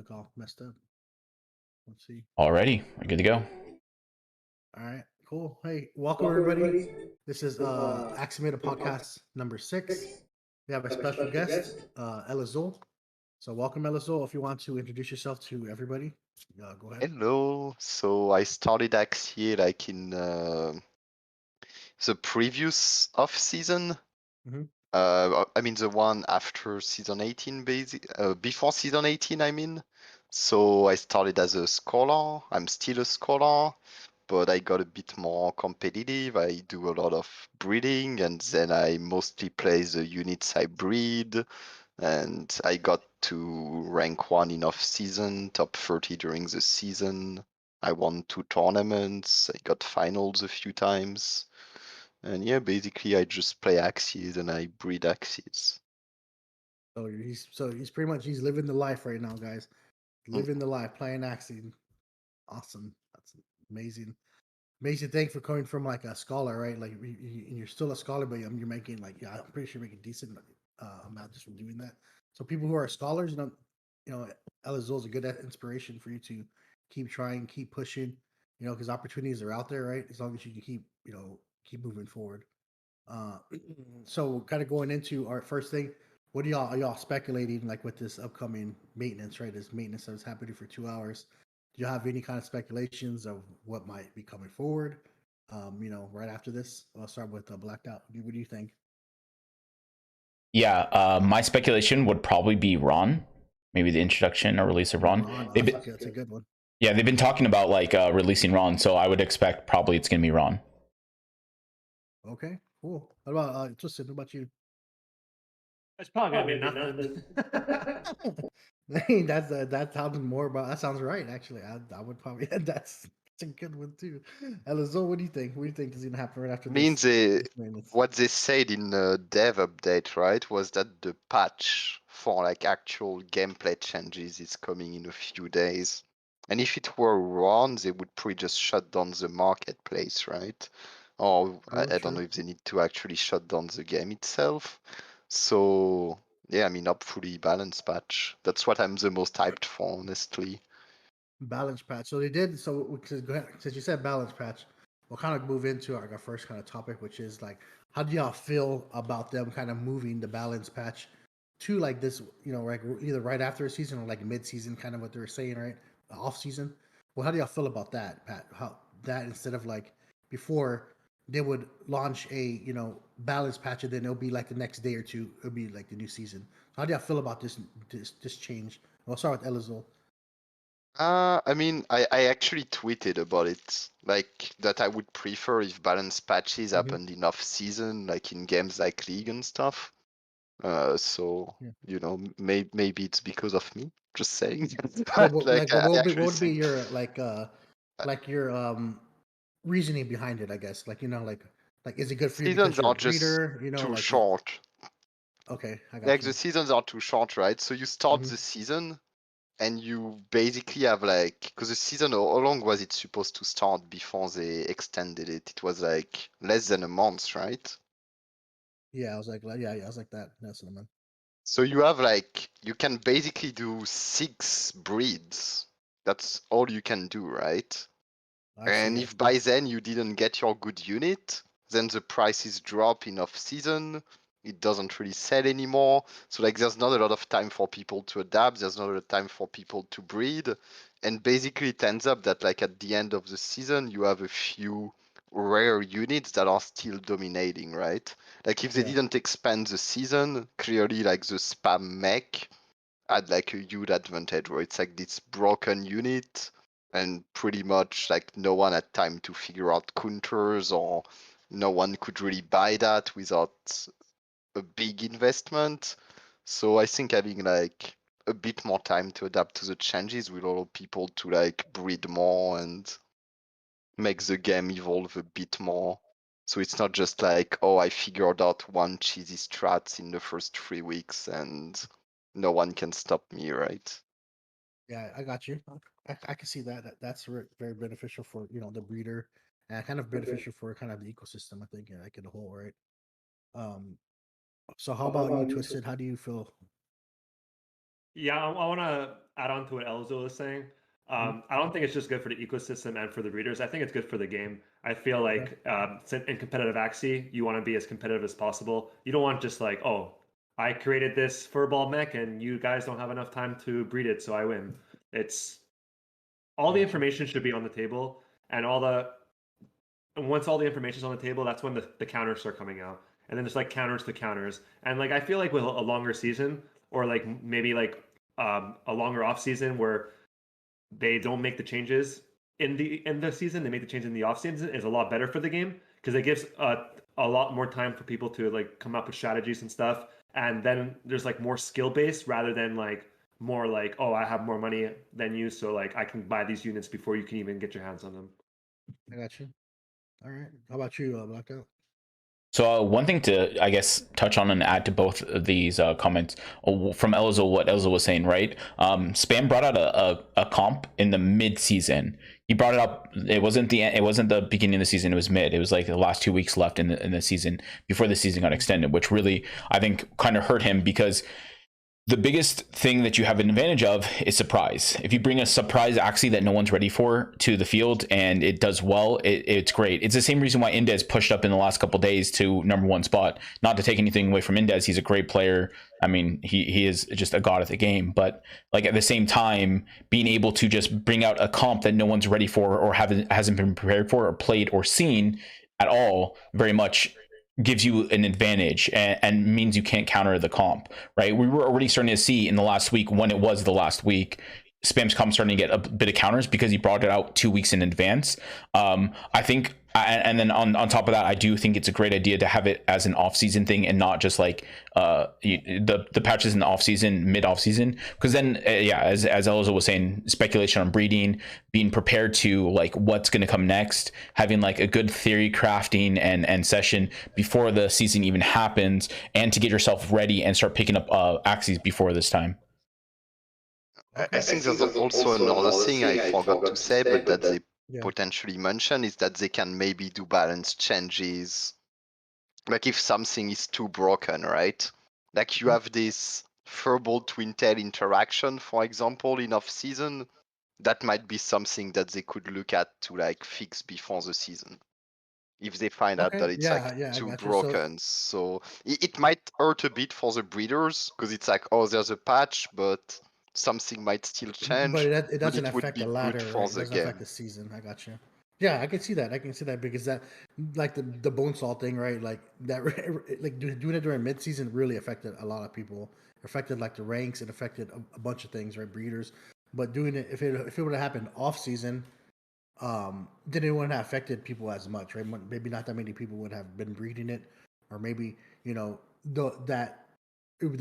look all messed up. Let's see. Alrighty, we're good to go. All right, cool. Hey, welcome everybody. This is Axie podcast number 6. We have a special guest, Elazul. So welcome, Elazul. If you want to introduce yourself to everybody, go ahead. Hello. So I started Axie like in the previous off season. Mhm. I mean the one after season 18, before season 18. I mean. So I started as a scholar. I'm still a scholar, but I got a bit more competitive. I do a lot of breeding, and then I mostly play the units I breed. And I got to rank 1 in off season, top 30 during the season. I won 2 tournaments. I got finals a few times. And yeah, basically I just play Axies and I breed Axies. So he's pretty much living the life right now, guys. Living the life, playing Axie. Awesome. That's amazing. Amazing thing for coming from like a scholar, right? Like you're still a scholar, but you're making like I'm pretty sure you're making decent amount just from doing that. So people who are scholars, Elazul is a good inspiration for you to keep trying, keep pushing, because opportunities are out there, right? As long as you can keep moving forward. Uh, so kind of going into our first thing, what are y'all speculating like with this upcoming maintenance, right? This maintenance that was happening for 2 hours. Do you have any kind of speculations of what might be coming forward? Right after this, I'll start with Blacked Out. What do you think? Yeah, my speculation would probably be Ron. Maybe the introduction or release of Ron. Ron, that's a good one. Yeah, they've been talking about like releasing Ron, so I would expect probably it's gonna be Ron. Okay, cool. What about Tristan? What about you? It's probably gonna be nothing. That sounds more about that sounds right. Actually, I would probably that's a good one too. Elizabeth, what do you think? What do you think is gonna happen right after I mean, this maintenance? what they said in the dev update, right, was that the patch for like actual gameplay changes is coming in a few days. And if it were wrong, they would probably just shut down the marketplace, right? Or I don't know if they need to actually shut down the game itself. So yeah, I mean, hopefully balance patch. That's what I'm the most hyped for, honestly. Balance patch. So they did. So go ahead, since you said balance patch, we'll kind of move into our first kind of topic, which is like, how do y'all feel about them kind of moving the balance patch to like this? Like either right after a season or like mid-season, kind of what they were saying, right? Off season. Well, how do y'all feel about that, Pat? How that instead of like before they would launch a balance patch and then it'll be like the next day or two it'll be like the new season. So how do y'all feel about this change? I'll start with Elizol. I mean, I actually tweeted about it, like that I would prefer if balance patches happened in off season, like in games like League and stuff. So Yeah. maybe it's because of me. Just saying. No, But but like like, what I would be actually think your like your reasoning behind it? I guess like is it good for you because seasons you're are a just breeder? too short. Okay, I got Like you. the seasons are too short, right? So you start Mhm. the season and you basically have like, because the season, how long was it supposed to start before they extended it? It was like less than a month, right? Yeah, I was like, I was like that. That's what I meant. So you have like, you can basically do 6 breeds. That's all you can do, right? I And see. I if see. by then you didn't get your good unit, then the prices drop in off season. It doesn't really sell anymore. So like there's not a lot of time for people to adapt. There's not a lot of time for people to breed. And basically it ends up that like at the end of the season, you have a few rare units that are still dominating, right? Like if they Yeah, didn't expand the season, clearly like the spam mech had like a huge advantage where it's like this broken unit and pretty much like no one had time to figure out counters or no one could really buy that without a big investment. So I think having like a bit more time to adapt to the changes will allow people to like breed more and make the game evolve a bit more. So it's not just like, oh, I figured out one cheesy strat in the first 3 weeks and no one can stop me, right? yeah, I got you. I can see that. That's very beneficial for the breeder, and kind of beneficial for kind of the ecosystem. I think like in a whole, right? Um. So how about you, Twisted? How do you feel? Yeah, I want to add on to what Elzo was saying. I don't think it's just good for the ecosystem and for the breeders. I think it's good for the game. I feel like in competitive Axie, you want to be as competitive as possible. You don't want just like, oh, I created this furball mech and you guys don't have enough time to breed it, so I win. It's all the information should be on the table, and once all the information is on the table, that's when the counters start coming out, and then there's like counters to counters, and like I feel like with a longer season or like maybe like a longer off season where they don't make the changes in the season, they make the change in the off season is a lot better for the game because it gives a lot more time for people to like come up with strategies and stuff, and then there's like more skill based rather than like more like, oh, I have more money than you, so like I can buy these units before you can even get your hands on them. I got you. All right. How about you, Blackout? So one thing to, I guess, touch on and add to both of these comments from Elzo, what Elzo was saying, right? Spam brought out a comp in the mid season. He brought it up. It wasn't the beginning of the season. It was mid. It was like the last 2 weeks left in the season before the season got extended, which really I think kind of hurt him because the biggest thing that you have an advantage of is surprise. If you bring a surprise Axie that no one's ready for to the field and it does well, it's great. It's the same reason why Indez pushed up in the last couple of days to #1 spot. Not to take anything away from Indez, he's a great player. I mean, he is just a god at the game. But like at the same time, being able to just bring out a comp that no one's ready for or hasn't been prepared for or played or seen at all, very much gives you an advantage and means you can't counter the comp, right? We were already starting to see in the last week, when it was the last week, Spam's comp starting to get a bit of counters because he brought it out 2 weeks in advance. I think, and then on top of that, I do think it's a great idea to have it as an off-season thing and not just like the patches in the off-season, mid-off-season, because then as Elza was saying, speculation on breeding, being prepared to like what's going to come next, having like a good theory crafting and session before the season even happens, and to get yourself ready and start picking up Axies before this time. I think there's also another thing I forgot to say, but that they potentially mention is that they can maybe do balance changes. Like if something is too broken, right? Like you have this furball twin tail interaction, for example, in off season. That might be something that they could look at to like fix before the season. If they find out that it's too broken. So it might hurt a bit for the breeders because it's like, oh, there's a patch, but something might still change. But it doesn't would affect be the ladder, good for right? It the doesn't game. affect the season. I got you. Yeah, I can see that. I can see that because that, like the bone saw thing, right? Like that, like doing it during mid season really affected a lot of people. It affected like the ranks. It affected a bunch of things, right? Breeders. But doing it if it would have happened off season, then it wouldn't have affected people as much, right? Maybe not that many people would have been breeding it, or maybe the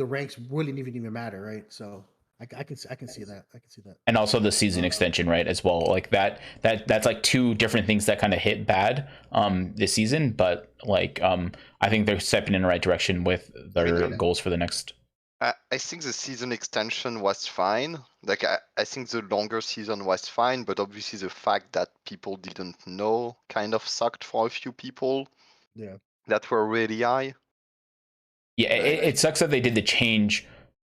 ranks wouldn't even matter, right? So I can see that. I can see that. And also the season extension, right, as well. Like that's like two different things that kind of hit bad this season, but like I think they're stepping in the right direction with their goals for the next. I think the season extension was fine. Like I think the longer season was fine, but obviously the fact that people didn't know kind of sucked for a few people. Yeah. That were really high. Yeah, it sucks that they did the change.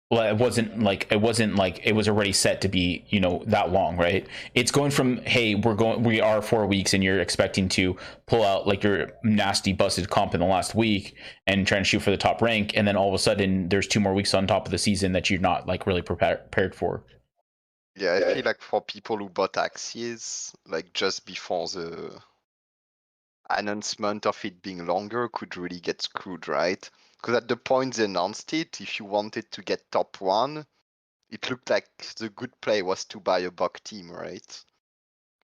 Well, it wasn't like it was already set to be that long, right? It's going from, hey, we are 4 weeks and you're expecting to pull out like your nasty busted comp in the last week and trying to shoot for the top rank, and then all of a sudden there's 2 more weeks on top of the season that you're not like really prepared for. Yeah, I feel like for people who bought Axies like just before the announcement of it being longer could really get screwed, right? Because at the point they announced it, if you wanted to get top 1, it looked like the good play was to buy a bug team, right?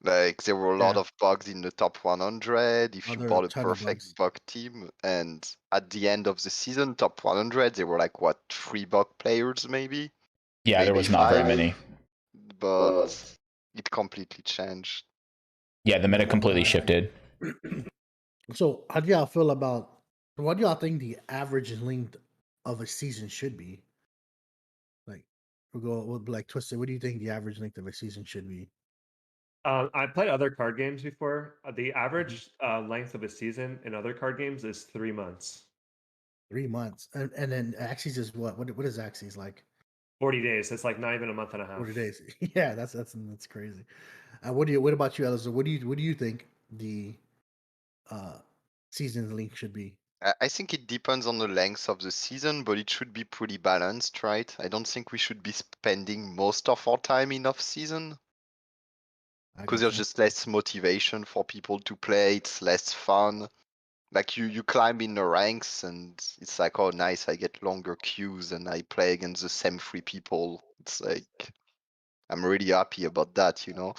Like there were a lot of bugs in the top 100 if you bought a perfect bug team, and at the end of the season, top 100, there were like what, 3 bug players maybe? Yeah, maybe there was not 5, very many. But it completely changed. Yeah, the meta completely shifted. So how do y'all feel about, what do y'all think the average length of a season should be? Like we'll be like Twisted, what do you think the average length of a season should be? I played other card games before. The average length of a season in other card games is 3 months. 3 months, and then Axies is what is Axies like? 40 days. It's like not even a month and a half. 40 days. Yeah, that's crazy. What about you, Elisa? What do you think the season length should be? I think it depends on the length of the season, but it should be pretty balanced, right? I don't think we should be spending most of our time in off season I because there's gotcha. just less motivation for people to play. It's less fun. Like you climb in the ranks and it's like, oh nice, I get longer queues and I play against the same 3 people. It's like I'm really happy about that, you know.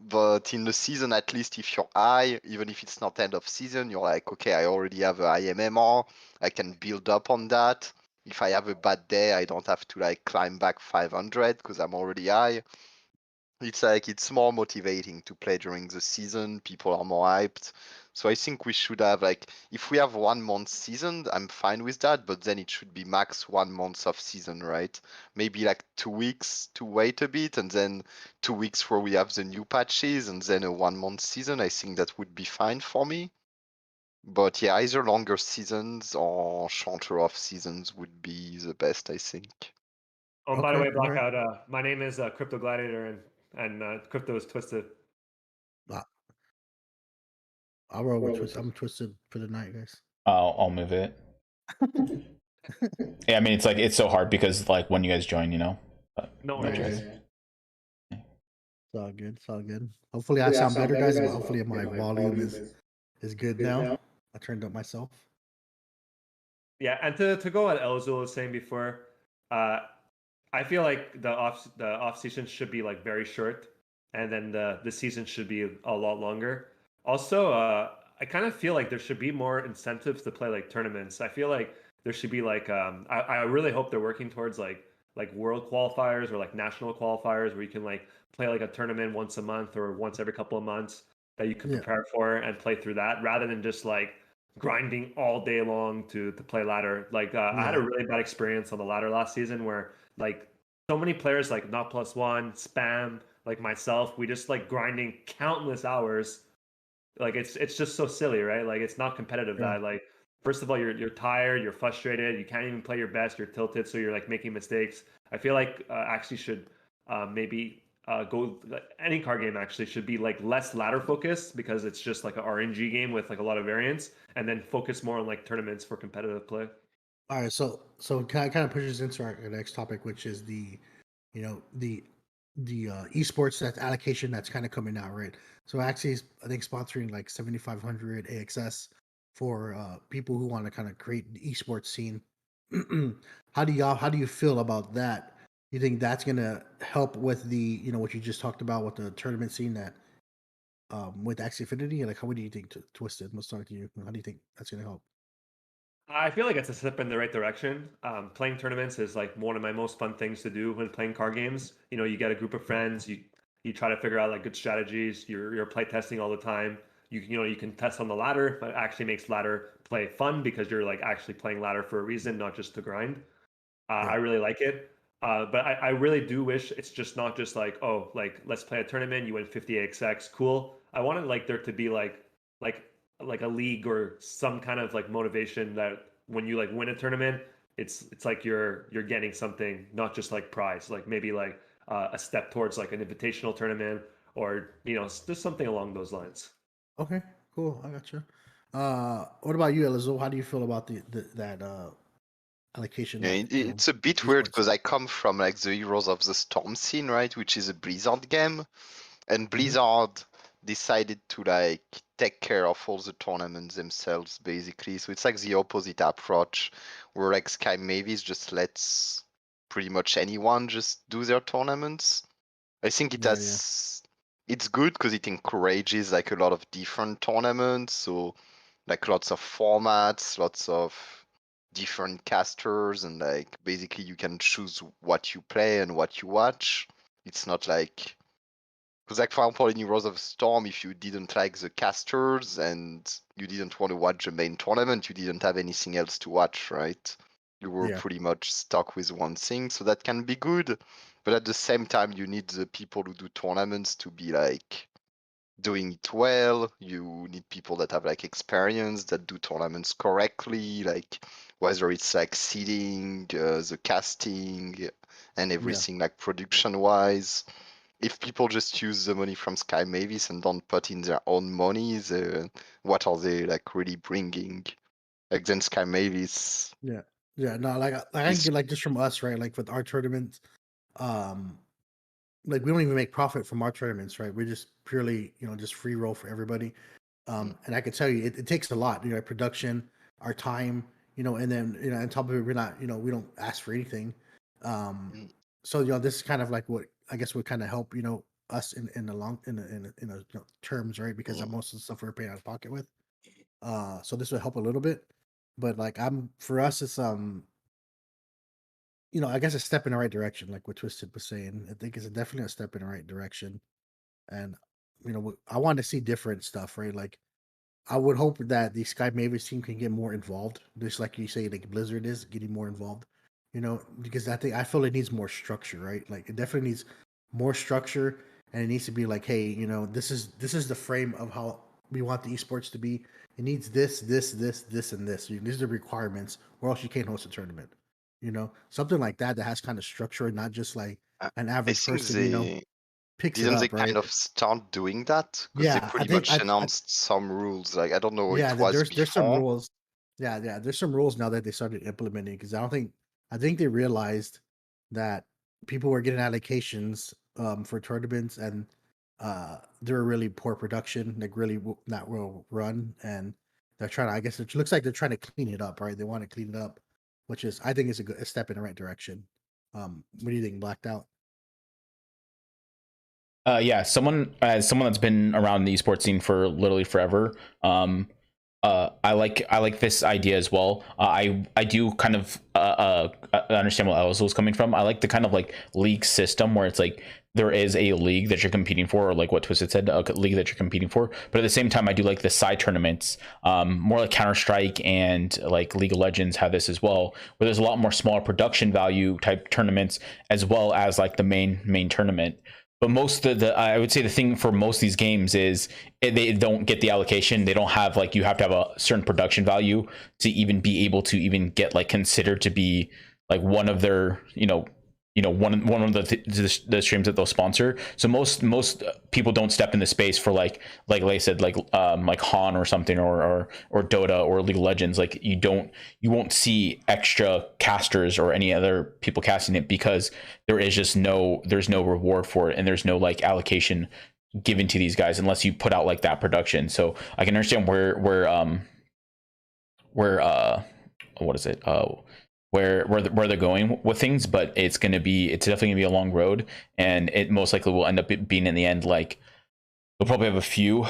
But in the season, at least if you're high, even if it's not end of season, you're like, okay, I already have a IMMR, I can build up on that. If I have a bad day, I don't have to like climb back 500 because I'm already high. It's like it's more motivating to play during the season. People are more hyped. So I think we should have like if we have 1 month season, I'm fine with that, but then it should be max 1 month of season, right? Maybe like 2 weeks to wait a bit and then 2 weeks where we have the new patches and then a 1 month season. I think that would be fine for me. But yeah, either longer seasons or shorter off seasons would be the best, I think. Oh, and by the Okay, way, all right. Blackout, my name is Crypto Gladiator, and Crypto is Twisted. I'll roll with Twisted. I'm Twisted for the night, guys. I'll move it. Yeah, I mean it's so hard because like when you guys join, you know. But No Yeah, worries. yeah. It's all good. It's all good. Hopefully I sound better, guys. But hopefully my volume is good now. I turned up myself. Yeah, and to go what Elzo was saying before, I feel like the off season should be like very short, and then the season should be a lot longer. Also, I kind of feel like there should be more incentives to play like tournaments. I feel like there should be like I really hope they're working towards like world qualifiers or like national qualifiers where you can like play like a tournament once a month or once every couple of months that you can Yeah. prepare for and play through that rather than just like grinding all day long to play ladder. Like I had a Yeah. really bad experience on the ladder last season where like so many players like Not Plus One, Spam, like myself, we just like grinding countless hours. Like it's just so silly, right? Like it's not competitive. Yeah. That like first of all you're tired, you're frustrated, you can't even play your best, you're tilted, so you're like making mistakes. I feel like actually should maybe go any card game actually should be like less ladder focused because it's just like an RNG game with like a lot of variance, and then focus more on like tournaments for competitive play. All right. So kind of pushes into our next topic, which is the, you know, the esports that allocation that's kind of coming out, right? So Axie is, I think, sponsoring like 7,500 AXS for people who want to kind of create the esports scene. How do you feel about that? You think that's gonna help with the, you know, what you just talked about with the tournament scene that with Axie Affinity? Like, how do you think Twisted? Let's start with you. How do you think that's gonna help? I feel like it's a step in the right direction. Playing tournaments is like one of my most fun things to do when playing card games. You know, you get a group of friends, you try to figure out like good strategies. You're play testing all the time. You know you can test on the ladder, but it actually makes ladder play fun because you're like actually playing ladder for a reason, not just to grind. I Yeah. really like it. But I really do wish it's just not just like, oh, like let's play a tournament, you win 50xx, cool. I wanted like there to be like like a league or some kind of like motivation that when you like win a tournament, it's like you're getting something, not just like prize, like maybe like a step towards like an invitational tournament or you know just something along those lines. Okay. Cool. I got you. What about you, Elizo? How do you feel about the that allocation Yeah, of, you know, it's a bit weird esports? because I come from like the Heroes of the Storm scene, right, which is a Blizzard game, and Blizzard decided to like take care of all the tournaments themselves, basically. So it's like the opposite approach, where like Sky Mavis just lets pretty much anyone just do their tournaments. I think it Yeah. Yeah. has, it's good because it encourages like a lot of different tournaments. So like lots of formats, lots of different casters, and like basically you can choose what you play and what you watch. It's not like because like for example in Heroes of Storm, if you didn't like the casters and you didn't want to watch the main tournament, you didn't have anything else to watch, right? You were Yeah. pretty much stuck with one thing, so that can be good. But at the same time, you need the people who do tournaments to be like doing it well. You need people that have like experience, that do tournaments correctly, like whether it's like seeding, the casting, and everything like production wise. If people just use the money from Sky Mavis and don't put in their own money, what are they like really bringing? Like then Sky Mavis Yeah, no, like I can is get like just from us, right? Like with our tournaments, um, like we don't even make profit from our tournaments, right? We're just purely, just free roll for everybody. And I can tell you, it takes a lot, production, our time, and then on top of it, we're not, we don't ask for anything. Mm, So this is kind of like what I guess would kind of help, us in the long in terms, right? Because mm, most of the stuff we're paying out of pocket with. So this would help a little bit, but like for us, it's I guess a step in the right direction, like what Twisted was saying. I think it's definitely a step in the right direction, and I want to see different stuff, right? Like I would hope that the Sky Mavis team can get more involved, just like you say, like Blizzard is getting more involved. Because I feel it needs more structure, right? Like it definitely needs more structure, and it needs to be like, hey, this is the frame of how we want the esports to be. It needs this, and this. These are the requirements, or else you can't host a tournament. Something like that that has kind of structure, not just like I an I average think person, they picks it didn't they up, right? kind of start doing that because they Yeah, I pretty think much announced some rules. Like I don't know, yeah, it was there's some before. rules. Yeah, there's some rules now that they started implementing because I think they realized that people were getting allocations for tournaments and they were really poor production, like really not well run, and they're trying to. I guess it looks like they're trying to clean it up, right? They want to clean it up, which is I think is a step in the right direction. What do you think, Blacked Out? Yeah, someone that's been around the esports scene for literally forever. I like this idea as well. I do kind of understand what Elzo was coming from. I like the kind of like league system where it's like there is a league that you're competing for, or like what Twisted said, a league that you're competing for. But at the same time, I do like the side tournaments, more like Counter Strike and like League of Legends have this as well, where there's a lot more smaller production value type tournaments as well as like the main tournament. But most of the I would say the thing for most of these games is they don't get the allocation. They don't have like you have to have a certain production value to even be able to even get like considered to be like one of their one of the streams that they'll sponsor. So most people don't step in the space for like I said like Han or something or Dota or League of Legends. Like you won't see extra casters or any other people casting it because there's no reward for it and there's no like allocation given to these guys unless you put out like that production. So I can understand where what is it where they're going with things, but it's definitely gonna be a long road, and it most likely will end up being in the end like they'll probably have a few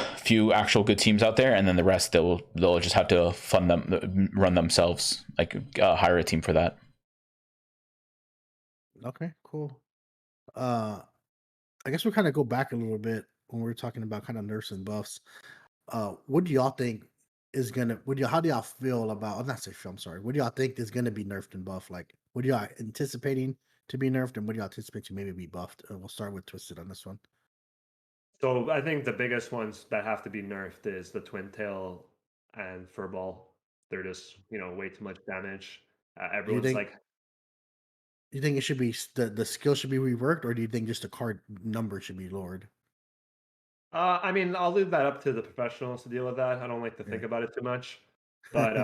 actual good teams out there, and then the rest they'll just have to fund them, run themselves, like hire a team for that. Okay, cool. Uh, I guess we'll kind of go back a little bit when we are talking about kind of nerfs and buffs. What do y'all think is gonna? How do y'all feel about? I'm not say feel. I'm sorry. What do y'all think is gonna be nerfed and buffed? Like, what do y'all anticipating to be nerfed, and what do y'all anticipate to maybe be buffed? We'll start with Twisted on this one. So I think the biggest ones that have to be nerfed is the Twin Tail and Furball. They're just way too much damage. Do you Everyone's think? like, Do you think it should be the skill should be reworked, or do you think just the card number should be lowered? I mean, I'll leave that up to the professionals to deal with that. I don't like to think Yeah. about it too much. But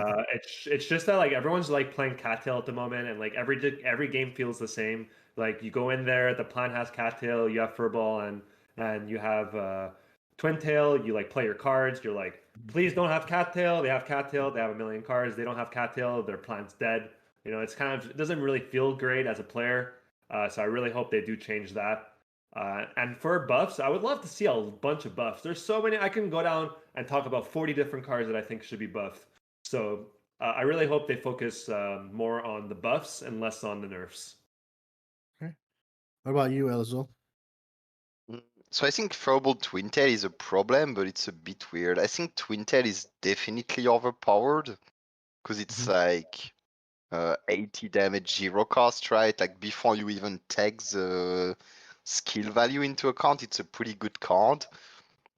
it's just that like everyone's like playing cattail at the moment, and like every game feels the same. Like you go in there, the plan has cattail, you have furball, and you have twin tail. You like play your cards. You're like, please don't have cattail. They have cattail. They have a million cards. They don't have cattail. Their plan's dead. It's kind of it doesn't really feel great as a player. So I really hope they do change that. And for buffs, I would love to see a bunch of buffs. There's so many. I can go down and talk about 40 different cards that I think should be buffed. So I really hope they focus more on the buffs and less on the nerfs. Okay. What about you, Elzo? So I think Throwable Twin Tail is a problem, but it's a bit weird. I think Twin Tail is definitely overpowered because it's like 80 damage, 0 cost, right? Like before you even take the skill value into account, it's a pretty good card.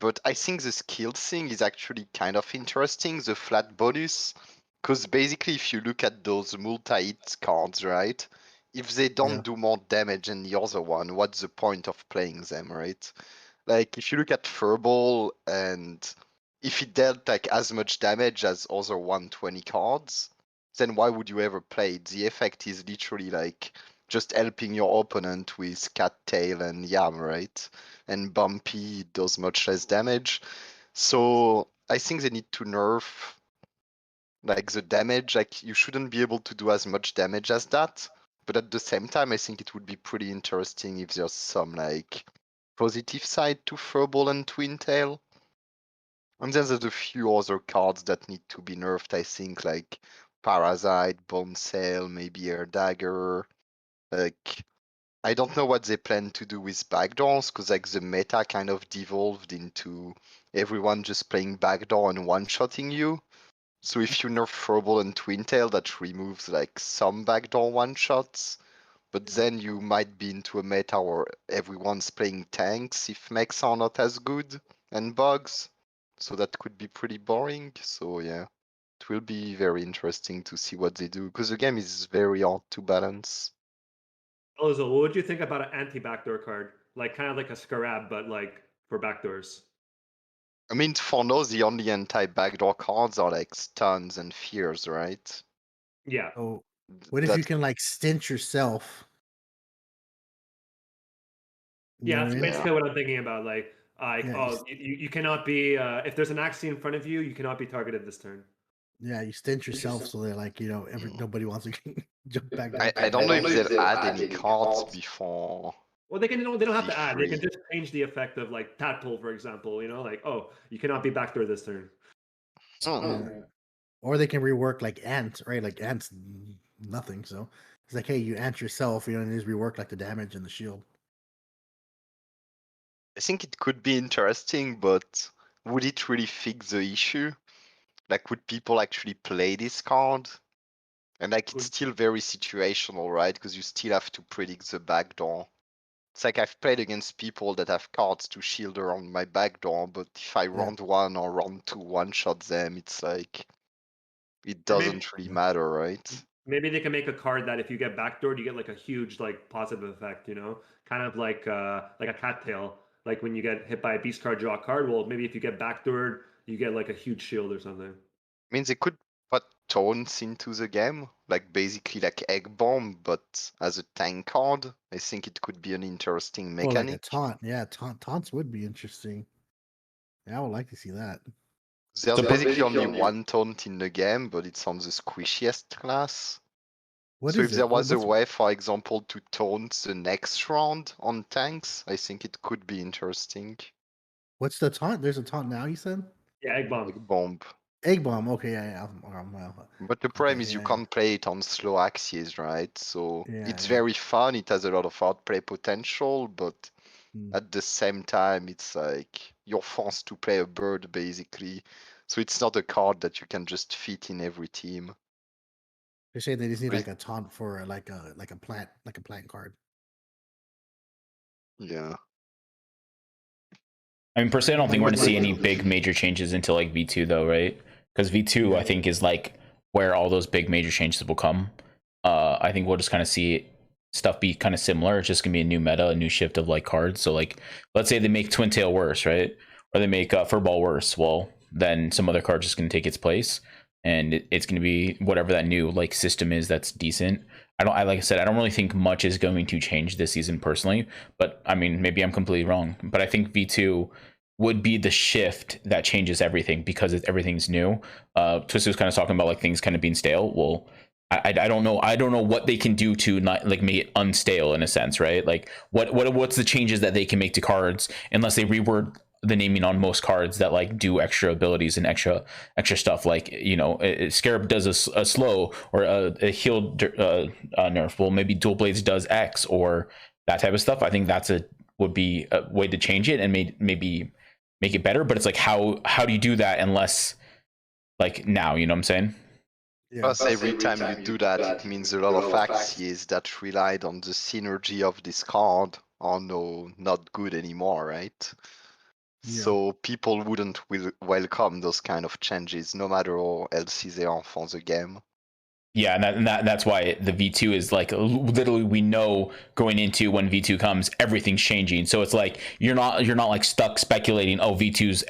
but I think the skill thing is actually kind of interesting, the flat bonus. Because basically, if you look at those multi-hit cards, right? If they don't Yeah. do more damage than the other one, what's the point of playing them, right? Like, if you look at Furball, and if it dealt like as much damage as other 120 cards, then why would you ever play it? The effect is literally like just helping your opponent with Cattail and Yam, right? And Bumpy does much less damage. So I think they need to nerf like the damage. Like you shouldn't be able to do as much damage as that. But at the same time, I think it would be pretty interesting if there's some like positive side to Furball and Twin Tail. And then there's a few other cards that need to be nerfed, I think, like Parasite, Bone Sail, maybe Air Dagger. Like, I don't know what they plan to do with backdoors, because like the meta kind of devolved into everyone just playing backdoor and one-shotting you. So if you nerf Furball and Twin Tail, that removes like some backdoor one-shots. But then you might be into a meta where everyone's playing tanks if mechs are not as good and bugs. So that could be pretty boring. So yeah, it will be very interesting to see what they do because the game is very hard to balance. Ozo, what would you think about an anti-backdoor card? Like kind of like a Scarab, but like for backdoors. I mean, for now, the only anti-backdoor cards are like stuns and fears, right? Yeah. So what if you That can like stint yourself? You know Yeah, what I that's mean? basically what I'm thinking about. Yeah, oh, you cannot be if there's an Axie in front of you, you cannot be targeted this turn. yeah, you stint yourself so they're like, nobody wants to jump back down. I don't know if they'll add any cards before Well, they don't have to add. They can V3. just change the effect of like Tadpole, for example. You know, like oh, you cannot be backdoor this turn. Hmm. Yeah. Or they can rework like ant, right? Like ant's nothing. So it's like, hey, you ant yourself, and just rework like the damage and the shield. I think it could be interesting, but would it really fix the issue? Like, would people actually play this card? And like, it's still very situational, right? Because you still have to predict the backdoor. It's like I've played against people that have cards to shield around my backdoor, but if I round 1 or round 2 one-shot them, it's like, it doesn't really matter, right? Maybe they can make a card that if you get backdoored, you get like a huge like positive effect. You know, kind of like a cattail. Like when you get hit by a beast card, draw a card. Well, maybe if you get backdoored, you get like a huge shield or something. I mean, they could put taunts into the game, like basically like Egg Bomb, but as a tank card. I think it could be an interesting Oh, like a mechanic. taunt. Yeah, taunts would be interesting. Yeah, I would like to see that. There's basically only one taunt in the game, but it's on the squishiest class. What So is if it? there was a What's- way, for example, to taunt the next round on tanks, I think it could be interesting. What's the taunt? There's a taunt now. You said Yeah, egg bomb. Egg Bomb. egg bomb. Okay, yeah. But the problem Okay, is you yeah. can't play it on slow Axies, right? So Yeah, it's yeah. very fun. It has a lot of outplay potential, but Hmm. at the same time, it's like you're forced to play a bird basically. So it's not a card that you can just fit in every team. They say they just need But like a taunt for like a plant card. yeah. I mean, personally, I don't think we're What going to see they- any big major changes until like V2, though, right? Because V2, I think, is like where all those big major changes will come. I think we'll just kind of see stuff be kind of similar. It's just going to be a new meta, a new shift of like cards. So, like, let's say they make Twin Tail worse, right? Or they make Furball worse. Well, then some other card just going to take its place, and it's going to be whatever that new like system is that's decent. Like I said, I don't really think much is going to change this season personally, but I mean, maybe I'm completely wrong. But I think V2 would be the shift that changes everything because everything's new. Twisted was kind of talking about like things kind of being stale. Well, I don't know. I don't know what they can do to not like make it unstale in a sense, right? Like what's the changes that they can make to cards unless they reword the naming on most cards that like do extra abilities and extra stuff, like Scarab does a slow or a healed nerf. Well, maybe Dual Blades does X or that type of stuff. I think would be a way to change it and maybe make it better. But it's like how do you do that unless like now, you know what I'm saying? Yeah. Plus, every time you do that, it means a lot of Axies that relied on the synergy of this card are no not good anymore, right? Yeah. So people wouldn't welcome those kind of changes, no matter how healthy they are for the game. Yeah, and that's why the V2 is like literally we know going into when V2 comes, everything's changing. So it's like you're not like stuck speculating. Oh, V2's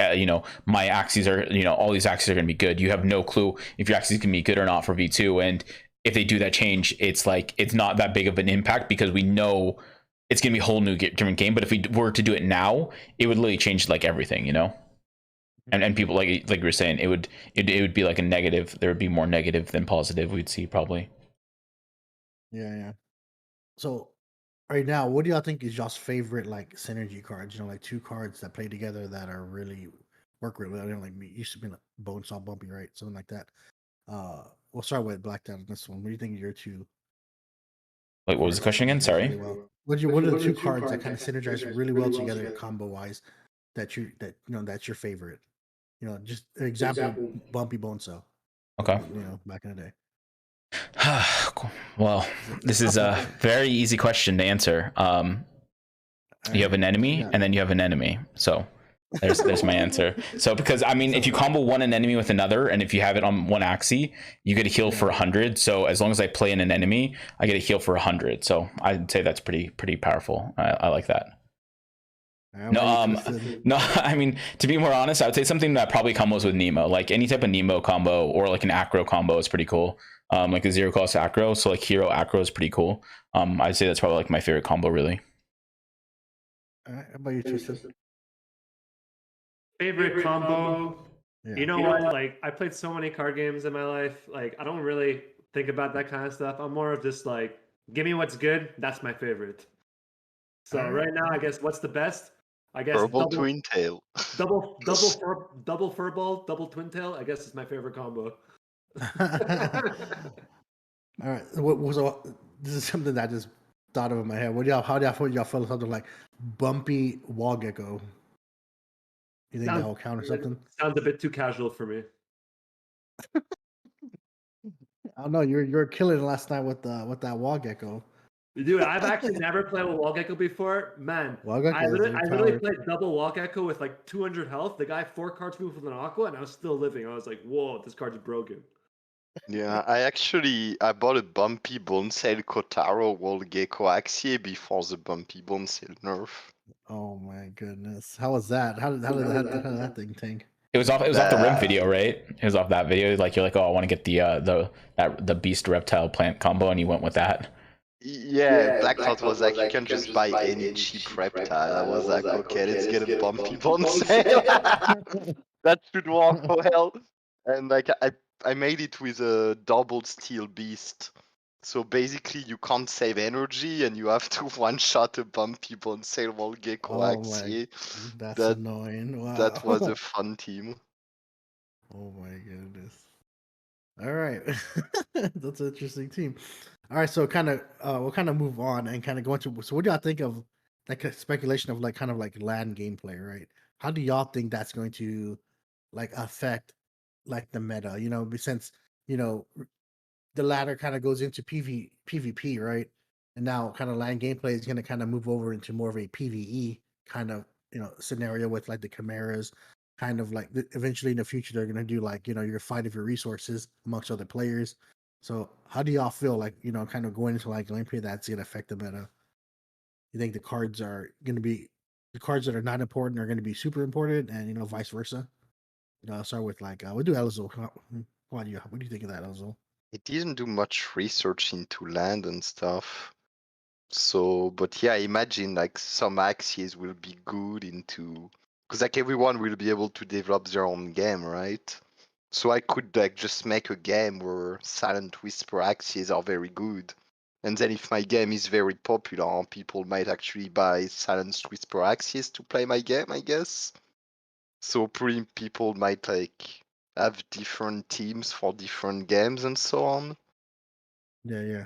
my Axies are all these Axies are going to be good. You have no clue if your Axies can be good or not for V2. And if they do that change, it's like it's not that big of an impact because we know it's going to be a whole new different game. But if we were to do it now, it would literally change like everything, and people like you were saying, it would be like a negative. There would be more negative than positive we'd see probably. Yeah. So right now, what do y'all think is y'all's favorite like synergy cards? Like 2 cards that play together that are really work really well. Like me used to be like Bonesaw Bumpy, right? Something like that. We'll start with Black Dad on this one. What do you think of your 2 Wait, what was the question again? Sorry. really well? What are the 2 cards that kind of synergize really well together combo wise that's your favorite? Just an example, Bumpy Bonesaw. Okay. Back in the day. Well, this is a very easy question to answer. You have an enemy, and then you have an enemy. So there's my answer. So because I mean, if you combo an enemy with another, and if you have it on one Axie, you get a heal for 100. So as long as I play in an enemy, I get a heal for 100. So I'd say that's pretty powerful. I like that. No, no. I mean, to be more honest, I would say something that probably combos with Nemo. Like any type of Nemo combo or like an acro combo is pretty cool. Like a 0 cost acro, so like hero acro is pretty cool. I'd say that's probably like my favorite combo, really. All right, how about you, Tristan? Favorite combo? Yeah. You know what? Like I played so many card games in my life. Like I don't really think about that kind of stuff. I'm more of just like, give me what's good. That's my favorite. So right now, I guess what's the best? I guess Purple Twin Tail. double furball, double twin tail. I guess is my favorite combo. All right. So this is something that I just thought of in my head. How do y'all feel something like Bumpy Wall Gecko? You think that will count or something? Sounds a bit too casual for me. I don't know. You're killing last night with that Wall Gecko. Dude, I've actually never played with Wall Gecko before. Man, I literally played double Wall Gecko with like 200 health. The guy 4 cards moved with an Aqua, and I was still living. I was like, whoa, this card's broken. Yeah, I bought a Bumpy Bonesail Kotaro Wall Gecko Axie before the Bumpy Bonesail nerf. Oh my goodness. How was that? How did that thing tank? It was off the Rim video, right? It was off that video. Like you're like, oh, I want to get the Beast Reptile Plant combo, and you went with that. Yeah, Blackthought was like, you can just buy any cheap reptile. I was like, okay, let's get a Bumpy Bonesail. That should work for hell. And like I made it with a double steel beast. So basically you can't save energy and you have to one-shot a Bumpy Bonesail Wall Gecko Axie. That's annoying. Wow. That was a fun team. Oh my goodness. All right. That's an interesting team. All right, so we'll kind of move on and kind of go into, so what do y'all think of like a speculation of like kind of like land gameplay, right? How do y'all think that's going to like affect like the meta, since the latter kind of goes into PvP, right? And now kind of land gameplay is going to kind of move over into more of a PvE kind of, scenario with like the chimeras, kind of like eventually in the future they're going to do like, your fight of your resources amongst other players. So how do y'all feel like, kind of going into like gameplay that's going to affect the meta? You think the cards that are not important are going to be super important, and vice versa? I'll start with like we'll do Elzo. What do you think of that, Elzo? It didn't do much research into land and stuff. So, but yeah, imagine like some Axies will be good into, because like everyone will be able to develop their own game, right? So I could like just make a game where Silent Whisper Axies are very good. And then if my game is very popular, people might actually buy Silent Whisper Axies to play my game, I guess. So pretty people might like have different teams for different games and so on. Yeah.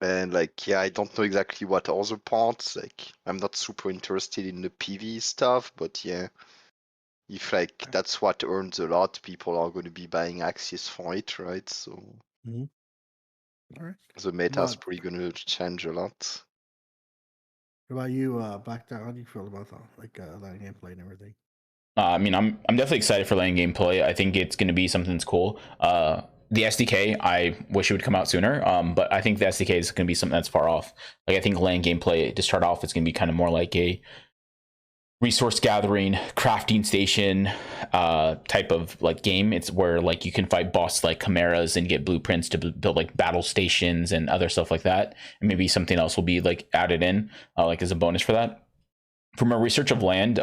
And like, yeah, I don't know exactly what other parts. Like, I'm not super interested in the PV stuff, but yeah, if like that's what earns a lot, people are going to be buying Axis for it, right? So All right. the meta is probably going to change a lot. What about you, Black Dot? How do you feel about LAN gameplay and everything? I mean, I'm definitely excited for LAN gameplay. I think it's going to be something that's cool. The SDK, I wish it would come out sooner. But I think the SDK is going to be something that's far off. Like I think LAN gameplay to start off, it's going to be kind of more like a resource gathering, crafting station type of like game. It's where like you can fight boss like chimeras and get blueprints to build like battle stations and other stuff like that. And maybe something else will be like added in like as a bonus for that. From a research of land,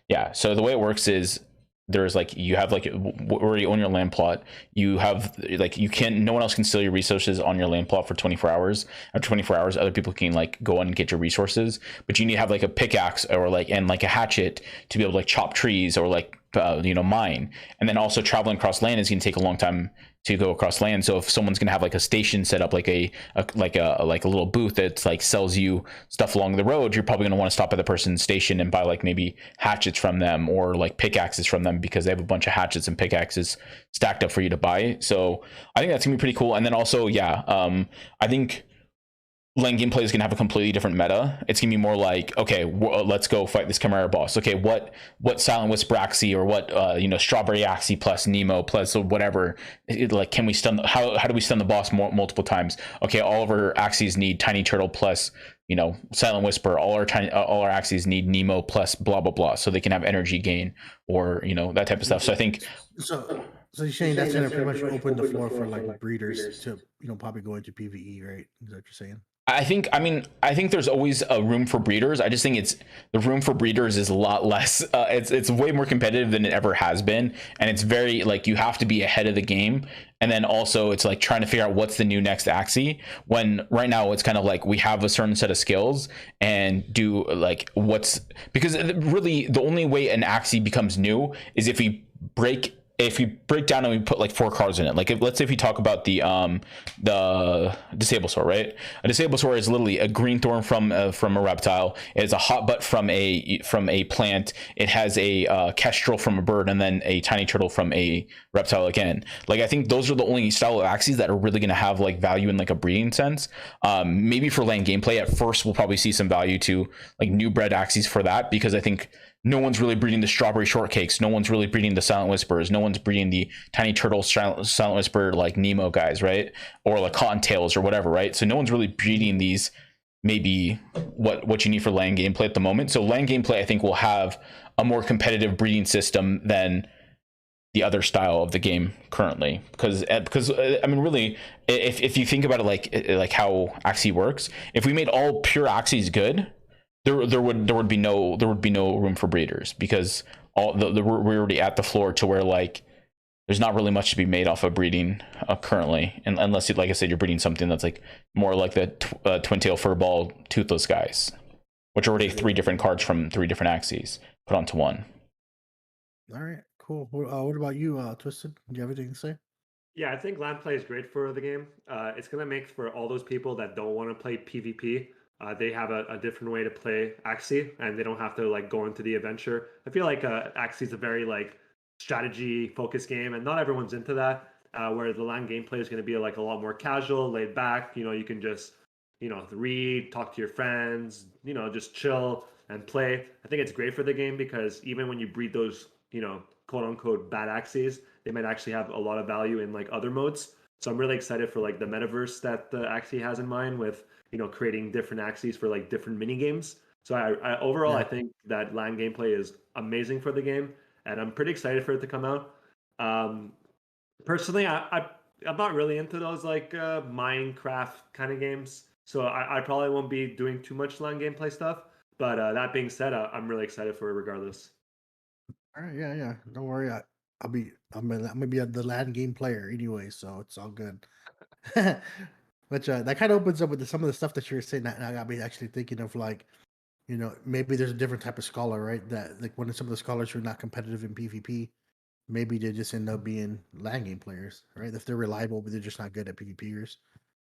yeah, so the way it works is there's like you have like where you own your land plot, you have like you can no one else can steal your resources on your land plot for 24 hours. After 24 hours other people can like go on and get your resources, but you need to have like a pickaxe or like and like a hatchet to be able to like chop trees or like mine. And then also traveling across land is going to take a long time to go across land. So if someone's going to have like a station set up, like a little booth that like sells you stuff along the road, you're probably going to want to stop at the person's station and buy like maybe hatchets from them or like pickaxes from them, because they have a bunch of hatchets and pickaxes stacked up for you to buy. So I think that's gonna be pretty cool. And then also, yeah, I think LAN gameplay is going to have a completely different meta. It's going to be more like, okay, let's go fight this Chimera boss. Okay, what Silent Whisper Axie or what Strawberry Axie plus Nemo plus whatever. Like, can we stun? How do we stun the boss multiple times? Okay, all of our Axies need Tiny Turtle plus Silent Whisper. All our Axies need Nemo plus blah blah blah, so they can have energy gain or that type of stuff. So I think so. So you're saying that's gonna pretty much open the floor for like breeders to probably go into PvE, right? Is that what you're saying? I think there's always a room for breeders. I just think the room for breeders is a lot less. It's way more competitive than it ever has been, and it's very like you have to be ahead of the game. And then also it's like trying to figure out what's the new next Axie. When right now it's kind of like we have a certain set of skills and do like because really the only way an Axie becomes new is if we break down and we put like 4 cards in it. Like let's say if you talk about the disable sword, right? A disable sword is literally a green thorn from a reptile. It is a hot butt from a plant. It has a kestrel from a bird, and then a tiny turtle from a reptile again. Like I think those are the only style of Axies that are really going to have like value in like a breeding sense. Maybe for LAN gameplay at first we'll probably see some value to like new bred Axies for that, because I think no one's really breeding the strawberry shortcakes. No one's really breeding the silent whispers. No one's breeding the tiny turtle silent whisper like Nemo guys, right? Or like cottontails or whatever, right? So no one's really breeding these maybe what you need for LAN gameplay at the moment. So LAN gameplay I think will have a more competitive breeding system than the other style of the game currently, because I mean really if you think about it like how Axie works, if we made all pure Axies good, there would be no room for breeders, because we're already at the floor to where like there's not really much to be made off of breeding currently, and unless like I said, you're breeding something that's like more like the twin tail furball toothless guys, which are already 3 different cards from 3 different Axies put onto one. All right, cool. What about you, Twisted? Do you have anything to say? Yeah, I think LAN play is great for the game. It's gonna make for all those people that don't want to play PvP. They have a different way to play Axie, and they don't have to like go into the adventure. I feel like Axie is a very like strategy focused game, and not everyone's into that. Where the LAN gameplay is going to be like a lot more casual, laid back. You can just read, talk to your friends, just chill and play. I think it's great for the game because even when you breed those quote unquote bad Axies, they might actually have a lot of value in like other modes. So I'm really excited for like the metaverse that the Axie has in mind with creating different Axies for like different mini games. So I overall I think that LAN gameplay is amazing for the game, and I'm pretty excited for it to come out. Personally, I'm not really into those like Minecraft kind of games, so I probably won't be doing too much LAN gameplay stuff. But that being said, I'm really excited for it regardless. All right, yeah. Don't worry, I'm gonna be the LAN game player anyway, so it's all good. But that kind of opens up with some of the stuff that you're saying. That now got me actually thinking of like, maybe there's a different type of scholar, right? That like when some of the scholars who are not competitive in PvP, maybe they just end up being LAN game players, right? If they're reliable, but they're just not good at PvPers,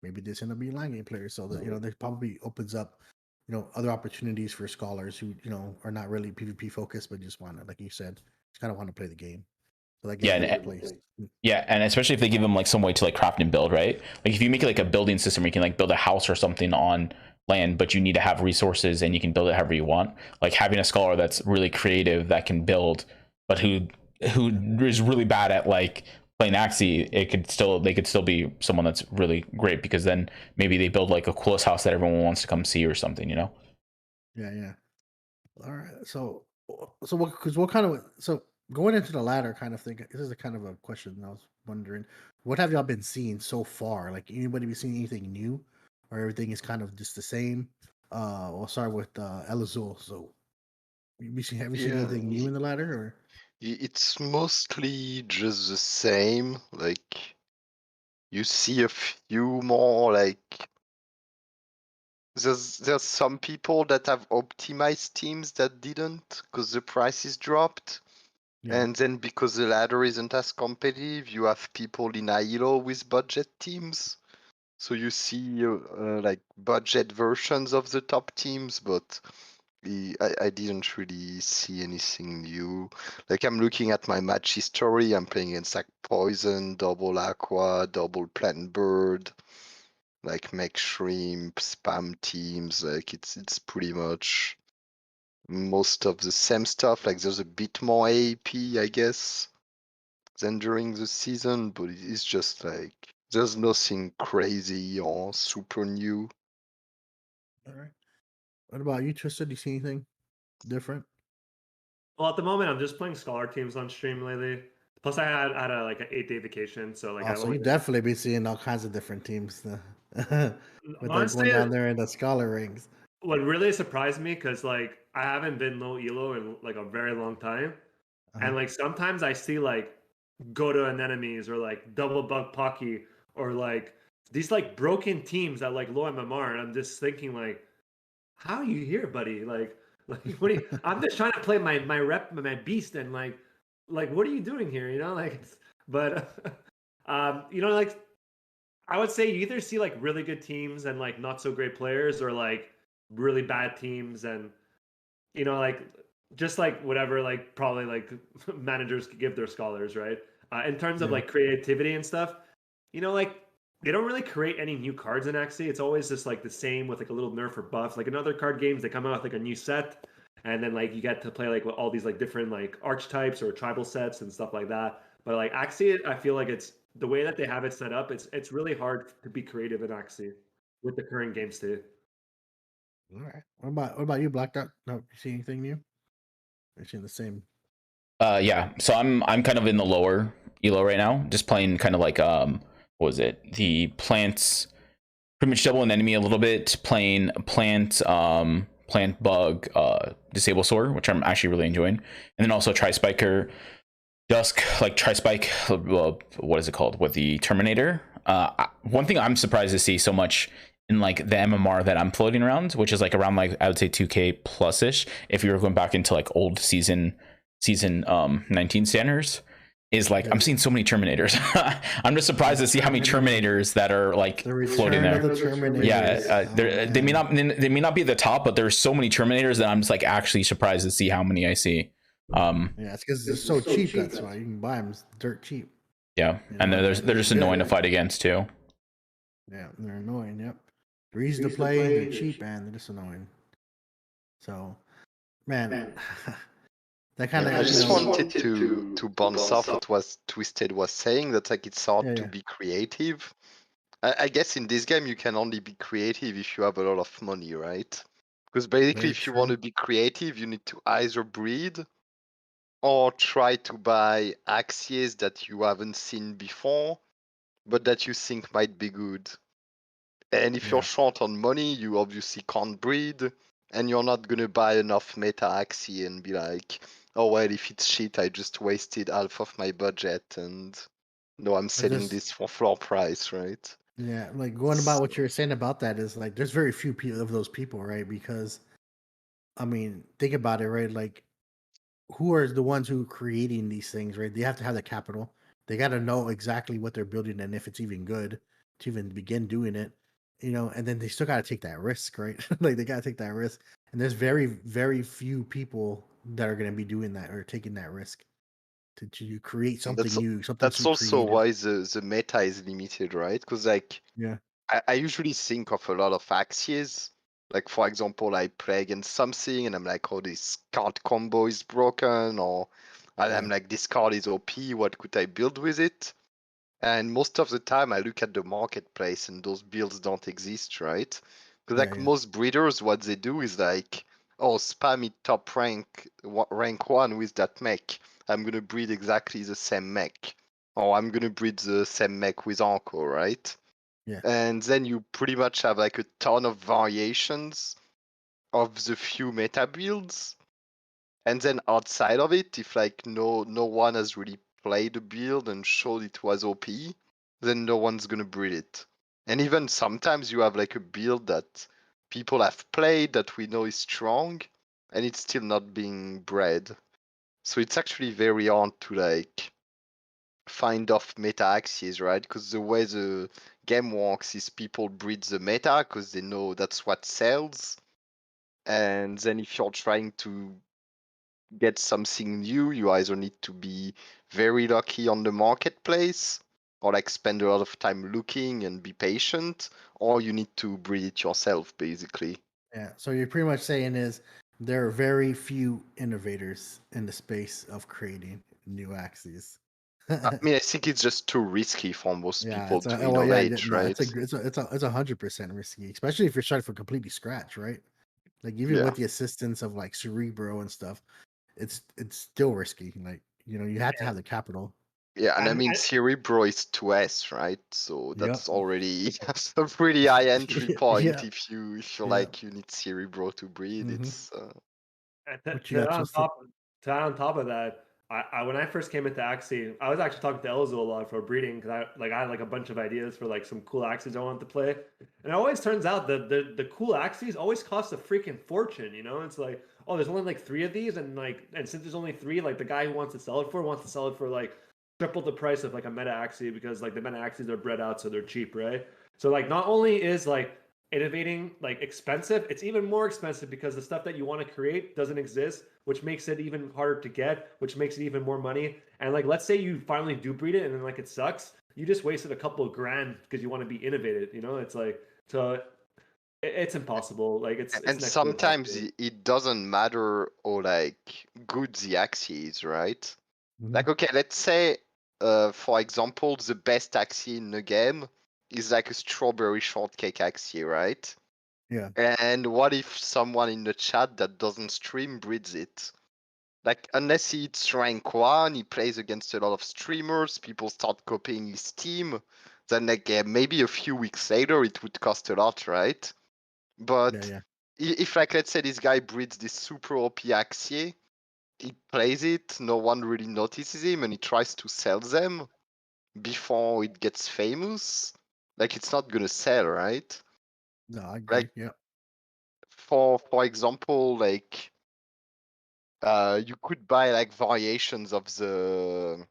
maybe they just end up being LAN game players. So that that probably opens up, other opportunities for scholars who are not really PvP focused, but just want to, like you said, just kind of want to play the game. So that gets and especially if they give them like some way to like craft and build, right? Like if you make it like a building system where you can like build a house or something on land, but you need to have resources and you can build it however you want. Like having a scholar that's really creative that can build, but who is really bad at like playing Axie, they could still be someone that's really great, because then maybe they build like a coolest house that everyone wants to come see or something, you know? Yeah. All right. So what kind of going into the ladder kind of thing? This is a kind of a question I was wondering. What have y'all been seeing so far? Like anybody been seeing anything new, or everything is kind of just the same? We'll start with El Azul. So have you seen Yeah, anything new in the ladder, or? it's mostly just the same. Like you see a few more like there's some people that have optimized teams that didn't because the prices dropped. Yeah. And then because the ladder isn't as competitive, you have people in ILO with budget teams. So you see like budget versions of the top teams, but I didn't really see anything new. Like I'm looking at my match history, I'm playing against like Poison, Double Aqua, Double Plant Bird, like Mech Shrimp, Spam teams. Like it's pretty much most of the same stuff. Like there's a bit more AP, I guess, than during the season, but it's just like there's nothing crazy or super new. All right. What about you, Tristan? Do you see anything different? Well, at the moment, I'm just playing Scholar teams on stream lately. Plus, I had a like an 8-day vacation, so like I Also, you only definitely been seeing all kinds of different teams with going honestly, down there in the scholar rings. what really surprised me, because like I haven't been low elo in like a very long time, Uh-huh. and like sometimes I see like go to anemones or like double bug pocky or like these like broken teams at like low MMR, and I'm just thinking like, how are you here, buddy? Like what are you? I'm just trying to play my rep my beast, and like what are you doing here? You know, like, but you know, like I would say you either see like really good teams and like not so great players, or like really bad teams and you know like just like whatever like probably like managers could give their scholars, right? In terms of Yeah. like creativity and stuff, you know, like they don't really create any new cards in Axie. It's always just like the same with like a little nerf or buff. Like in other card games, they come out with like a new set, and then like you get to play like with all these like different like archetypes or tribal sets and stuff like that. But like Axie, I feel like it's the way that they have it set up. It's really hard to be creative in Axie with the current game state. All right. What about you, Black Dot? No, you see anything new? You're seeing the same. Yeah. So I'm kind of in the lower elo right now, just playing kind of like what was it? The plants, pretty much double an enemy a little bit, playing plant bug disable sword, which I'm actually really enjoying, and then also Tri-Spiker Dusk, like Tri-Spike, what is it called, with the Terminator. One thing I'm surprised to see so much in like the MMR that I'm floating around, which is like around like I would say 2K plus ish, if you were going back into like old season 19 standards, is like I'm seeing so many Terminators. I'm just surprised to see how many Terminators that are like floating there. Yeah, they may not be at the top, but there's so many Terminators that I'm just like actually surprised to see how many I see. Yeah, it's because they're so cheap. That's why you can buy them dirt cheap. Yeah, You and know, they're just annoying to fight against too. Yeah, they're annoying. Yep, they're easy to play. They're cheap and they're just annoying. So, man, that kind of. I just wanted to bounce off what was Twisted was saying. That like it's hard to be creative. I guess in this game you can only be creative if you have a lot of money, right? Because basically, if you want to be creative, you need to either breed or try to buy Axies that you haven't seen before, but that you think might be good. And if you're short on money, you obviously can't breed, and you're not gonna buy enough meta Axie and be like, oh well, if it's shit, I just wasted half of my budget, and no, I'm selling this for floor price, right? Yeah, like going about what you're saying about that is like there's very few people of those people, right? Because I mean, think about it, right? Like who are the ones who are creating these things, right? They have to have the capital. They got to know exactly what they're building and if it's even good to even begin doing it, you know. And then they still got to take that risk, right? Like they got to take that risk. And there's very, very few people that are going to be doing that or taking that risk to create something new, something. That's also why the meta is limited, right? Because like I usually think of a lot of Axies Like, for example, I play against something and I'm like, oh, this card combo is broken, or I'm like, this card is OP, what could I build with it? And most of the time, I look at the marketplace and those builds don't exist, right? Because like most breeders, what they do is like, oh, spam it top rank 1 with that mech. I'm gonna breed exactly the same mech, or I'm gonna breed the same mech with Anko, right? Yeah. And then you pretty much have like a ton of variations of the few meta builds. And then outside of it, if like no one has really played the build and showed it was OP, then no one's gonna breed it. And even sometimes you have like a build that people have played that we know is strong, and it's still not being bred. So it's actually very hard to like find off meta axes, right? Because the way the game works is people breed the meta because they know that's what sells. And then if you're trying to get something new, you either need to be very lucky on the marketplace or like spend a lot of time looking and be patient, or you need to breed it yourself, basically. Yeah. So you're pretty much saying is there are very few innovators in the space of creating new axes. I mean, I think it's just too risky for most Yeah, people it's to a well, yeah, innovate, yeah. right? It's 100% risky, especially if you're starting from completely scratch, right? Like even Yeah. with the assistance of like Cerebro and stuff, it's still risky. Like you have to have the capital. Yeah, and I And mean, Cerebro is 2S, right? So Yep. that's already a pretty high entry point Yeah. if you Yeah. like you need Cerebro to breed. Hmm. It's And What you got, Justin? to add on top of that, I when I first came into Axie, I was actually talking to Elzo a lot for breeding because I had like a bunch of ideas for like some cool Axies I wanted to play, and it always turns out that the cool Axies always cost a freaking fortune. You know, it's like, oh, there's only like three of these, and since there's only three, like the guy who wants to sell it for wants to sell it for like triple the price of like a meta Axie because like the meta Axies are bred out, so they're cheap, right? So like not only is like innovating like expensive, it's even more expensive because the stuff that you want to create doesn't exist, which makes it even harder to get, which makes it even more money. And like let's say you finally do breed it and then like it sucks, you just wasted a couple of grand because you want to be innovative, you know? It's like, so it's impossible. Like it's and next to sometimes impossible. it doesn't matter or like good the Axie is, right? Hmm. Like, okay, let's say, for example, the best Axie in the game is like a strawberry shortcake Axie, right? Yeah. And what if someone in the chat that doesn't stream breeds it? Like, unless it's rank 1, he plays against a lot of streamers, people start copying his team, then like maybe a few weeks later it would cost a lot, right? Yeah. But Yeah. if like let's say this guy breeds this super OP Axie, he plays it, no one really notices him, and he tries to sell them before it gets famous, like it's not gonna sell, right? No, I Like agree. Yeah. for example, like you could buy like variations of the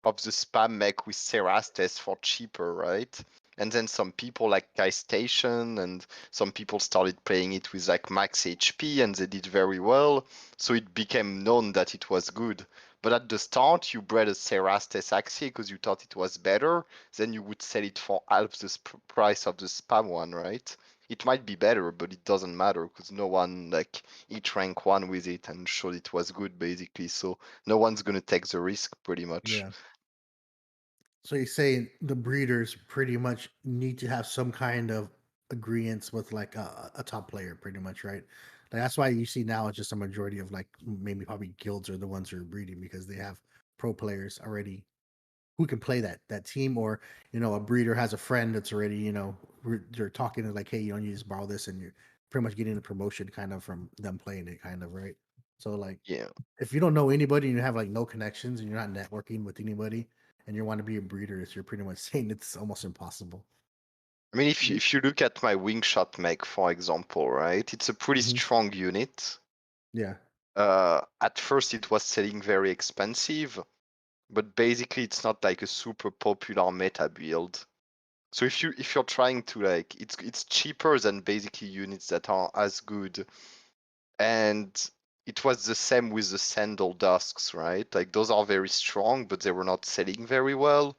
spam mech with Cerastes for cheaper, right? And then some people like Kai Station and some people started playing it with like max HP and they did very well. So it became known that it was good. But at the start, you bred a Cerastes Axie because you thought it was better. Then you would sell it for half the price of the spam one, right? It might be better, but it doesn't matter because no one like each rank 1 with it and showed it was good basically. So no one's gonna take the risk pretty much. Yeah. So you say the breeders pretty much need to have some kind of agreements with like a top player, pretty much, right? Like that's why you see now it's just a majority of like maybe probably guilds are the ones who are breeding because they have pro players already who can play that team, or a breeder has a friend that's already they're talking to like, hey, you just borrow this, and you're pretty much getting the promotion kind of from them playing it, kind of, right? So like Yeah. if you don't know anybody and you have like no connections and you're not networking with anybody and you want to be a breeder, you're pretty much saying it's almost impossible. I mean, if you look at my wingshot mech, for example, right, it's a pretty Hmm. strong unit. Yeah. At first, it was selling very expensive, but basically, it's not like a super popular meta build. So if you're trying to like, it's cheaper than basically units that are as good, and it was the same with the Sandal Dusks, right? Like those are very strong, but they were not selling very well.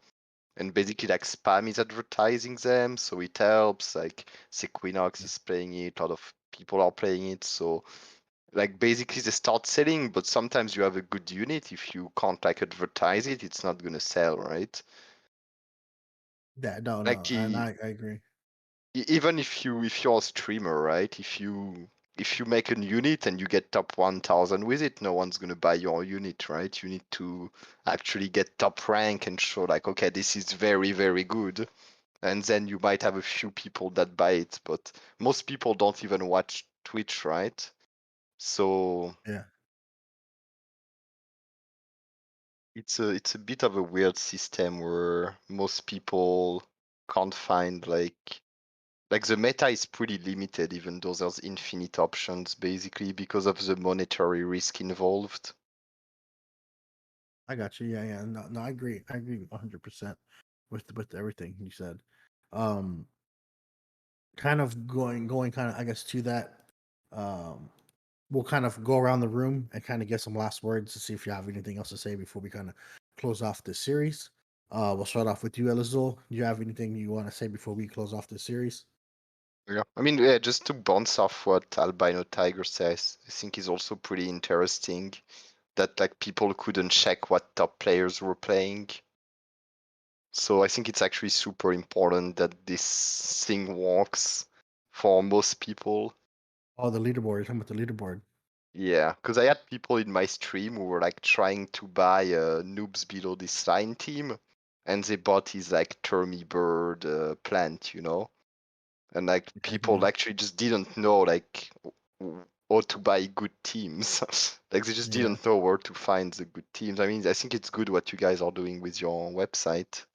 and basically like spam is advertising them, so it helps. Like Sequinox is playing it, a lot of people are playing it, so like basically they start selling, but sometimes you have a good unit. If you can't like advertise it, it's not gonna sell, right? Yeah, no, Like and I agree. even if you're a streamer, right? If you make a unit and you get top 1000 with it, no one's gonna buy your unit, right? You need to actually get top rank and show like, okay, this is very, very good. And then you might have a few people that buy it, but most people don't even watch Twitch, right? So Yeah. it's a bit of a weird system where most people can't find like the meta is pretty limited, even though there's infinite options, basically because of the monetary risk involved. I got you. Yeah, yeah. No, I agree. I agree 100% with everything you said. Um, kind of going kind of I guess to that. We'll kind of go around the room and kind of get some last words to see if you have anything else to say before we kind of close off this series. We'll start off with you, Elizul. Do you have anything you want to say before we close off this series? Yeah, I mean, yeah, just to bounce off what Albino Tiger says, I think is also pretty interesting that like people couldn't check what top players were playing. So I think it's actually super important that this thing works for most people. Oh, the leaderboard. You're talking about the leaderboard. Yeah, because I had people in my stream who were like trying to buy a Noobs Below This Line team, and they bought his like Termy Bird plant, you know? And like people Yeah. actually just didn't know like how to buy good teams. Like they just Yeah. didn't know where to find the good teams. I mean, I think it's good what you guys are doing with your website.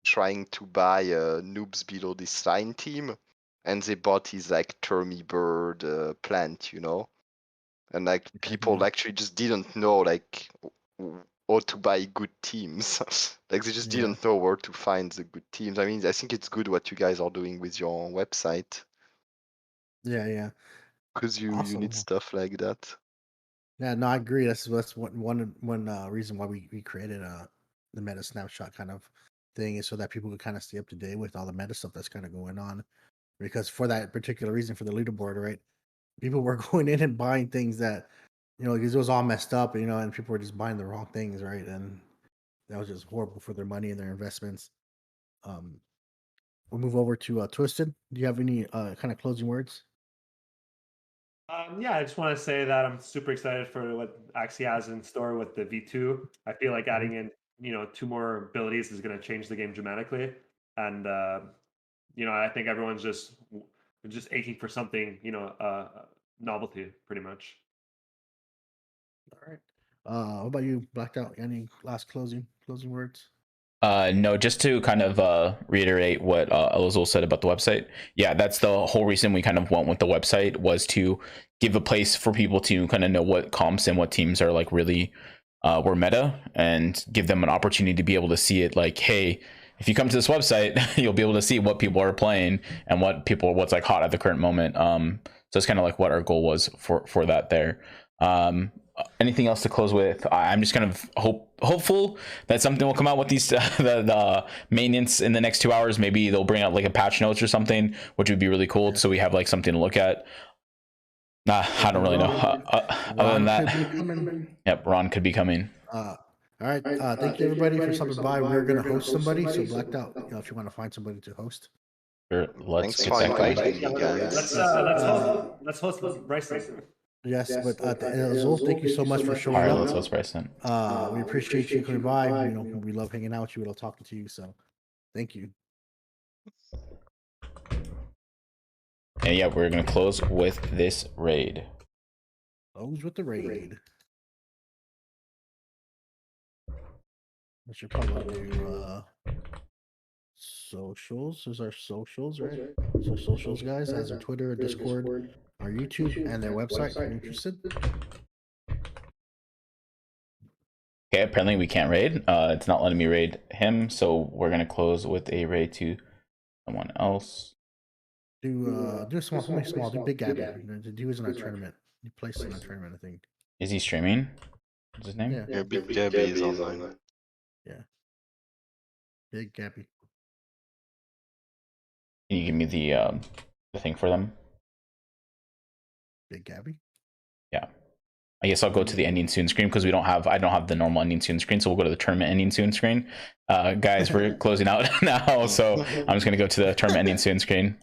Trying to buy a Noobs Below This Line team, and they bought his like Termy Bird plant, you know? And like people Yeah. actually just didn't know like how to buy good teams. Like they just Yeah. didn't know where to find the good teams. I mean, I think it's good what you guys are doing with your website Yeah. Yeah. because you need Awesome. stuff like that. Yeah, no, I agree. That's one reason why we created the meta snapshot kind of thing is so that people could kind of stay up to date with all the meta stuff that's kind of going on. Because for that particular reason, for the leaderboard, right? People were going in and buying things that because it was all messed up, and people were just buying the wrong things, right? And that was just horrible for their money and their investments. Um, we'll move over to Twisted. Do you have any kind of closing words? Yeah, I just want to say that I'm super excited for what Axie has in store with the V2. I feel like adding in, two more abilities is going to change the game dramatically. And, I think everyone's just aching for something, novelty pretty much. All right. What about you, Blacked Out? Any last closing words? No, just to kind of reiterate what Elizal said about the website. Yeah, that's the whole reason we kind of went with the website, was to give a place for people to kind of know what comps and what teams are like really were meta, and give them an opportunity to be able to see it. Like, hey, if you come to this website, you'll be able to see what people are playing and what's like hot at the current moment. So it's kind of like what our goal was for that there. Anything else to close with? I'm just kind of hopeful that something will come out with these the maintenance in the next 2 hours. Maybe they'll bring out like a patch notes or something, which would be really cool. So we have like something to look at. I don't really know. Other than that, yep, Ron could be coming. All right. Thank you everybody for stopping by. We're gonna host somebody, so Blacked Out. If you want to find somebody to host. Sure, let's Thanks get for that going. inviting me, guys. Let's host Bryson. Yes, but Azul, thank you so much for All showing right, up. let's host Bryson. We appreciate you coming by. We love hanging out with you. We love talking to you. So, thank you. And yeah, we're gonna close with this raid. Close with the raid. I should probably do socials. There's our socials, right? So socials, guys, as our Twitter, Discord, our YouTube, and their website. If you're interested. Okay, apparently we can't raid. It's not letting me raid him, so we're gonna close with a raid to someone else. Do small, something small. Do Big Gabby. The dude is in our tournament. He plays in our tournament, I think. Is he streaming? What's his name? Yeah. Yeah, Big Gabby is online. Yeah. Big Gabby. Can you give me the thing for them? Big Gabby. Yeah. I guess I'll go to the ending soon screen because I don't have the normal ending soon screen, so we'll go to the tournament ending soon screen. Guys, we're closing out now, so I'm just gonna go to the tournament ending soon screen.